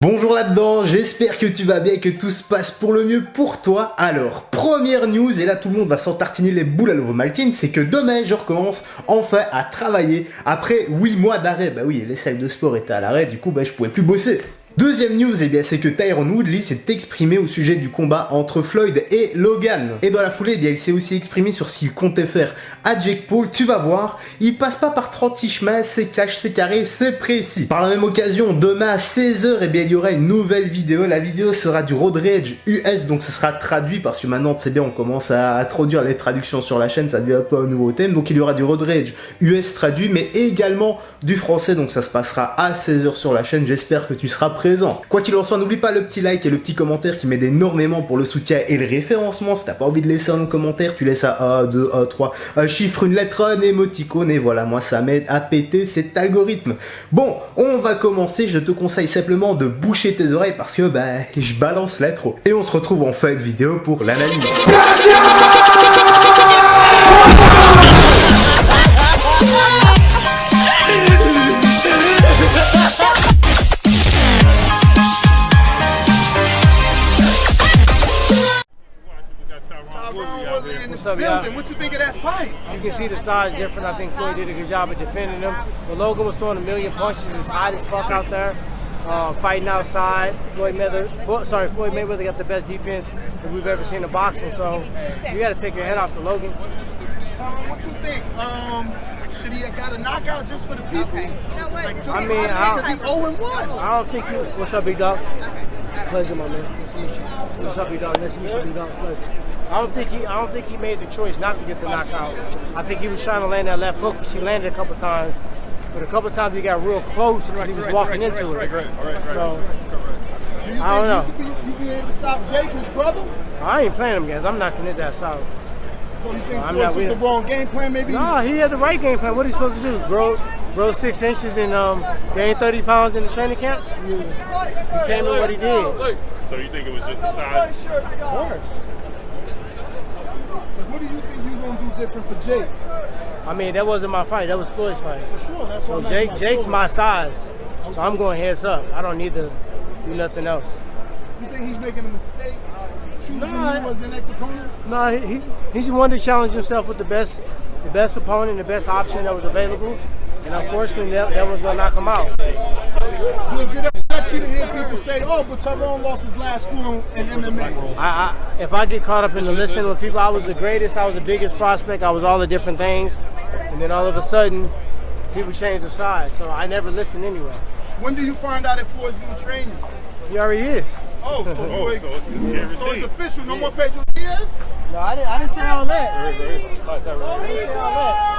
Bonjour là-dedans, j'espère que tu vas bien et que tout se passe pour le mieux pour toi. Alors, première news, et là tout le monde va s'entartiner les boules à l'Ovomaltine, c'est que demain je recommence enfin à travailler après 8 mois d'arrêt. Bah oui, les salles de sport étaient à l'arrêt, du coup je pouvais plus bosser. Deuxième news, c'est que Tyron Woodley s'est exprimé au sujet du combat entre Floyd et Logan. Et dans la foulée, il s'est aussi exprimé sur ce qu'il comptait faire à Jake Paul. Tu vas voir, il passe pas par 36 chemins, c'est cash, c'est carré, c'est précis. Par la même occasion, demain à 16h, il y aura une nouvelle vidéo. La vidéo sera du Road Rage US, donc ce sera traduit parce que maintenant, c'est bien, on commence à introduire les traductions sur la chaîne, ça devient un peu un nouveau thème. Donc il y aura du Road Rage US traduit, mais également du français, donc ça se passera à 16h sur la chaîne. J'espère que tu seras présent. Quoi qu'il en soit, n'oublie pas le petit like et le petit commentaire qui m'aide énormément pour le soutien et le référencement. Si t'as pas envie de laisser un commentaire, tu laisses à 1, 2, 1, 3, un chiffre, une lettre, un émoticône, et voilà, moi ça m'aide à péter cet algorithme. Bon, on va commencer, je te conseille simplement de boucher tes oreilles parce que je balance l'intro. Et on se retrouve en fin de vidéo pour l'analyse. What's up, y'all? What you think of that fight? You can see the size different. I think Floyd did a good job of defending him. But Logan was throwing a million punches. It's hot as fuck out there. Fighting outside. Floyd Mayweather got the best defense that we've ever seen in boxing. So you got to take your head off to Logan. What you think? Should he have got a knockout just for the people? Okay. No, what? I mean, Because he's 0-1. I don't think you. What's up, big dog? Pleasure, my man. Nice to meet you. What's up, big dog? Nice to meet you, big dog. Pleasure. I don't think he made the choice not to get the knockout. I think he was trying to land that left hook, which he landed a couple times. But a couple times he got real close because he was walking into it. So Do you I don't think know. you be able to stop Jake, his brother? I ain't playing him guys. I'm knocking his ass out. So you think I'm Floyd not took the with- wrong game plan maybe? No, he had the right game plan. What are you supposed to do? Grow 6 inches and gain 30 pounds in the training camp? You came in what he did. So you think it was just the size? Of course. What do you think you're going to do different for Jake? I mean, that wasn't my fight. That was Floyd's fight. For sure, that's So what I'm Jake's my size. So I'm going heads up. I don't need to do nothing else. You think he's making a mistake choosing No, you as your next opponent? No, he just wanted to challenge himself with the best opponent, the best option that was available. And unfortunately, that was going to knock him out. Does it upset you to hear people say, oh, but Tyrone lost his last few in MMA? If I get caught up in the listening with people, I was the greatest, I was the biggest prospect, I was all the different things. And then all of a sudden, people change the side. So I never listened anyway. When do you find out if Floyd's going to train you? He already is. Oh, so, so it's official. No more Pedro Diaz? No, I didn't say all that.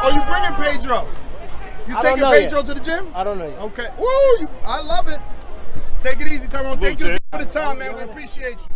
Oh, you bringing Pedro? You I don't taking know Pedro yet. to the gym? I don't know yet. Okay. Woo! I love it. Take it easy, Tyrone. Thank you Jay. for the time, man. We appreciate you.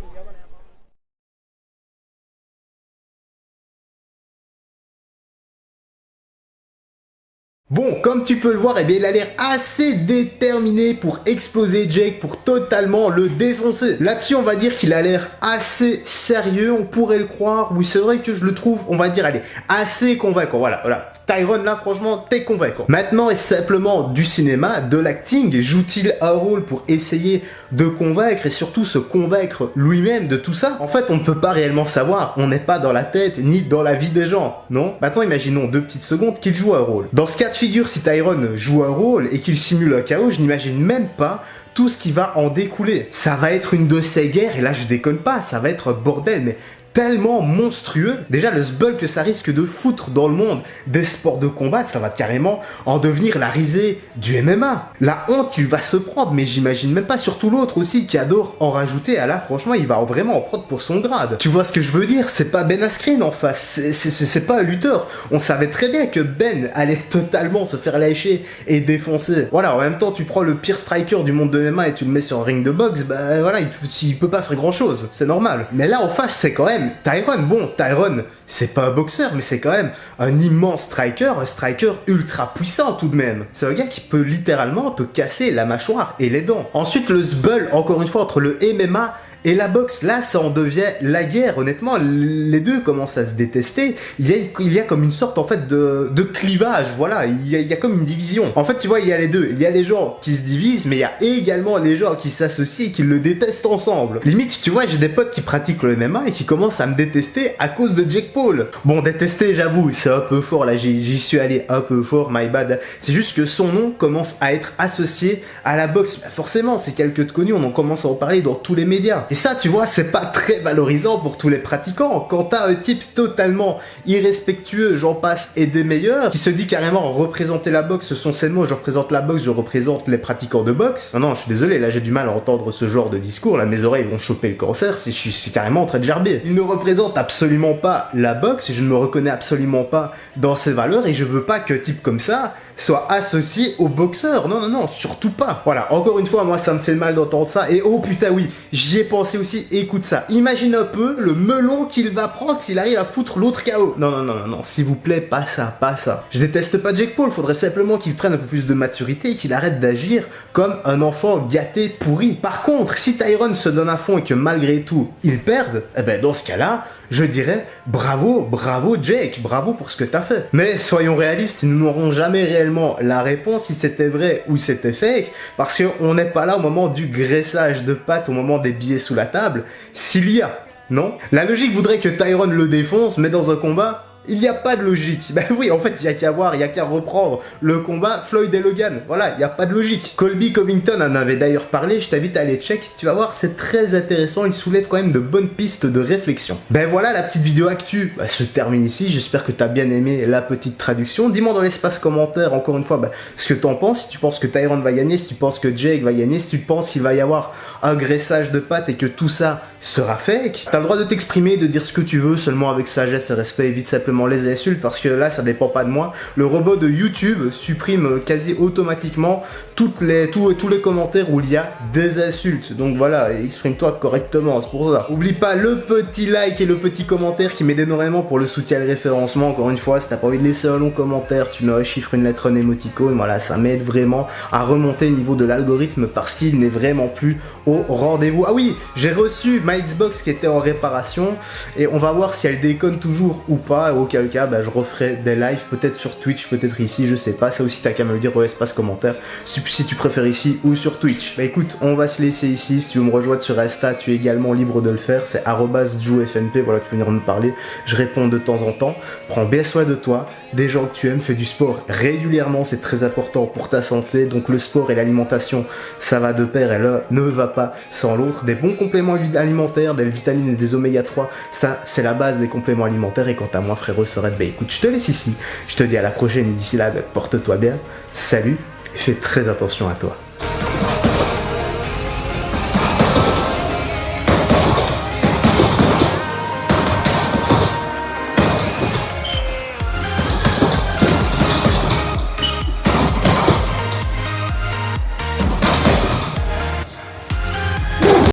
Bon, comme tu peux le voir, il a l'air assez déterminé pour exploser Jake, pour totalement le défoncer. Là-dessus, on va dire qu'il a l'air assez sérieux, on pourrait le croire. Oui, c'est vrai que je le trouve, on va dire, allez, assez convaincant. Voilà. Tyron, là, franchement, t'es convaincant. Maintenant, est-ce simplement du cinéma, de l'acting? Joue-t-il un rôle pour essayer de convaincre et surtout se convaincre lui-même de tout ça? En fait, on ne peut pas réellement savoir. On n'est pas dans la tête ni dans la vie des gens, non? Maintenant, imaginons 2 petites secondes qu'il joue un rôle. Dans ce cas de figure, si Tyron joue un rôle et qu'il simule un chaos, je n'imagine même pas tout ce qui va en découler. Ça va être une de ces guerres, et là je déconne pas, ça va être un bordel, mais tellement monstrueux. Déjà, le sbul que ça risque de foutre dans le monde des sports de combat, ça va carrément en devenir la risée du MMA. La honte qu'il va se prendre, mais j'imagine même pas, surtout l'autre aussi qui adore en rajouter. Ah là, franchement, il va vraiment en prendre pour son grade. Tu vois ce que je veux dire? C'est pas Ben Askren en face, c'est pas un lutteur. On savait très bien que Ben allait totalement se faire lâcher et défoncer. Voilà, en même temps, tu prends le pire striker du monde de MMA et tu le mets sur un ring de boxe, bah voilà, il peut pas faire grand chose, c'est normal. Mais là, en face, c'est quand même Tyron. Bon, Tyron, c'est pas un boxeur, mais c'est quand même un immense striker, un striker ultra puissant tout de même. C'est un gars qui peut littéralement te casser la mâchoire et les dents. Ensuite, le sbul, encore une fois, entre le MMA et la boxe. Là, ça en devient la guerre. Honnêtement, les deux commencent à se détester. Il y a comme une sorte en fait de clivage. Voilà, il y a comme une division. En fait, tu vois, il y a les deux. Il y a les gens qui se divisent, mais il y a également les gens qui s'associent et qui le détestent ensemble. Limite, tu vois, j'ai des potes qui pratiquent le MMA et qui commencent à me détester à cause de Jake Paul. Bon, détester, j'avoue, c'est un peu fort. Là, j'y suis allé un peu fort, my bad. C'est juste que son nom commence à être associé à la boxe. Bah, forcément, c'est quelqu'un de connu, on en commence à en parler dans tous les médias. Et ça, tu vois, c'est pas très valorisant pour tous les pratiquants. Quand t'as un type totalement irrespectueux, j'en passe, et des meilleurs, qui se dit carrément représenter la boxe, ce sont ces mots, je représente la boxe, je représente les pratiquants de boxe. Non, je suis désolé, là j'ai du mal à entendre ce genre de discours, là mes oreilles vont choper le cancer, je suis carrément en train de gerber. Il ne représente absolument pas la boxe, je ne me reconnais absolument pas dans ses valeurs, et je veux pas qu'un type comme ça soit associé au boxeur. Non, surtout pas. Voilà, encore une fois, moi ça me fait mal d'entendre ça, et oh putain oui, j'y ai pensé aussi, écoute ça, imagine un peu le melon qu'il va prendre s'il arrive à foutre l'autre KO. Non, s'il vous plaît, pas ça. Je déteste pas Jake Paul, faudrait simplement qu'il prenne un peu plus de maturité et qu'il arrête d'agir comme un enfant gâté pourri. Par contre, si Tyron se donne à fond et que malgré tout, il perde, eh ben dans ce cas-là, je dirais bravo Jake, bravo pour ce que t'as fait. Mais soyons réalistes, nous n'aurons jamais réellement la réponse si c'était vrai ou c'était fake, parce qu'on n'est pas là au moment du graissage de pâtes, au moment des billets sous la table, s'il y a, non? La logique voudrait que Tyron le défonce, mais dans un combat, il n'y a pas de logique. Ben oui, en fait, il n'y a qu'à voir, il n'y a qu'à reprendre le combat Floyd et Logan. Voilà, il n'y a pas de logique. Colby Covington en avait d'ailleurs parlé, je t'invite à aller check. Tu vas voir, c'est très intéressant, il soulève quand même de bonnes pistes de réflexion. Ben voilà, la petite vidéo actu se termine ici. J'espère que tu as bien aimé la petite traduction. Dis-moi dans l'espace commentaire, encore une fois, ce que tu en penses. Si tu penses que Tyron va gagner, si tu penses que Jake va gagner, si tu penses qu'il va y avoir un graissage de pâtes et que tout ça sera fake. T'as le droit de t'exprimer, de dire ce que tu veux, seulement avec sagesse et respect, évite simplement les insultes, parce que là ça dépend pas de moi. Le robot de YouTube supprime quasi automatiquement tous les commentaires où il y a des insultes. Donc voilà, exprime-toi correctement, c'est pour ça. Oublie pas le petit like et le petit commentaire qui m'aide énormément pour le soutien et le référencement. Encore une fois, si t'as pas envie de laisser un long commentaire, tu mets un chiffre, une lettre, un émoticône, voilà, ça m'aide vraiment à remonter au niveau de l'algorithme, parce qu'il n'est vraiment plus au rendez-vous. Ah oui, j'ai reçu ma Xbox qui était en réparation, et on va voir si elle déconne toujours ou pas, et auquel cas je referai des lives, peut-être sur Twitch, peut-être ici, je sais pas, ça aussi t'as qu'à me le dire dans l'espace commentaire, si tu préfères ici ou sur Twitch. Bah écoute, on va se laisser ici. Si tu veux me rejoindre sur Insta, tu es également libre de le faire, c'est @joufnp, voilà, tu peux venir me parler, je réponds de temps en temps. Prends bien soin de toi, des gens que tu aimes, fais du sport régulièrement, c'est très important pour ta santé, donc le sport et l'alimentation, ça va de pair, et l'un ne va pas sans l'autre. Des bons compléments alimentaires, des vitamines et des oméga 3, ça c'est la base des compléments alimentaires. Et quant à moi, frérot, Sorette, écoute, je te laisse ici, je te dis à la prochaine, et d'ici là, porte-toi bien, salut, et fais très attention à toi.